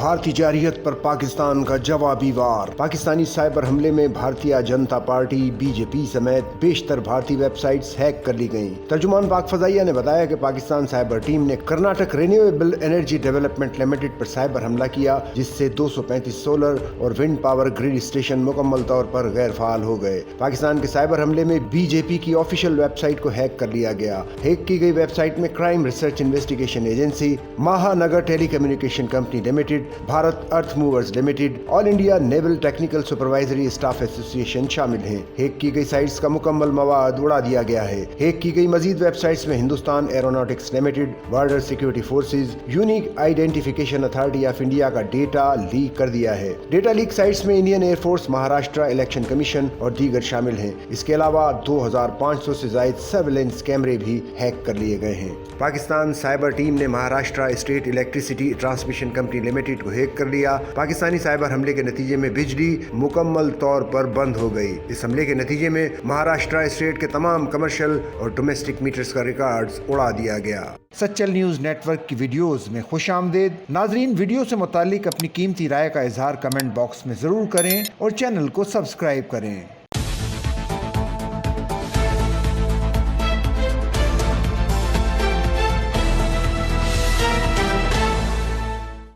بھارتی جارحیت پر پاکستان کا جوابی وار۔ پاکستانی سائبر حملے میں Bharatiya Janata party B J پی سمیت بیشتر بھارتی ویب سائٹس ہیک کر لی گئیں۔ ترجمان پاک فضائیہ نے بتایا کہ پاکستان سائبر ٹیم نے Karnataka renewable energy development limited پر سائبر حملہ کیا، جس سے 235 سولر اور ونڈ پاور گرڈ اسٹیشن مکمل طور پر غیر فعال ہو گئے۔ پاکستان کے سائبر حملے میں بی جے پی کی آفیشیل ویب سائٹ کو ہیک کر لیا گیا۔ ہیک کی گئی ویب سائٹ میں کرائم ریسرچ انویسٹیگیشن ایجنسی، مہا نگر ٹیلی کمیونیکیشن کمپنی لمیٹڈ، بھارت ارتھ موورز لمیٹڈ، آل انڈیا نیول ٹیکنیکل سپروائزری اسٹاف ایسوسی ایشن شامل ہیں۔ ہیک کی گئی سائٹس کا مکمل مواد اڑا دیا گیا ہے۔ ہیک کی گئی مزید ویب سائٹس میں Hindustan aeronautics limited, border security forces, unique identification authority of India کا ڈیٹا لیک کر دیا ہے۔ ڈیٹا لیک سائٹس میں Indian air force, Maharashtra election commission اور دیگر شامل ہیں۔ اس کے علاوہ 2500 سے زائد سرویلنس کیمرے بھی ہیک کر لیے گئے ہیں۔ پاکستان سائبر ٹیم نے Maharashtra state electricity transmission company limited کو ہیک کر لیا۔ پاکستانی سائبر حملے کے نتیجے میں بجلی مکمل طور پر بند ہو گئی۔ اس حملے کے نتیجے میں مہاراشٹرا اسٹیٹ کے تمام کمرشل اور ڈومیسٹک میٹرز کا ریکارڈز اڑا دیا گیا۔ سچل نیوز نیٹ ورک کی ویڈیوز میں خوش آمدید۔ ناظرین، ویڈیو سے متعلق اپنی قیمتی رائے کا اظہار کمنٹ باکس میں ضرور کریں اور چینل کو سبسکرائب کریں۔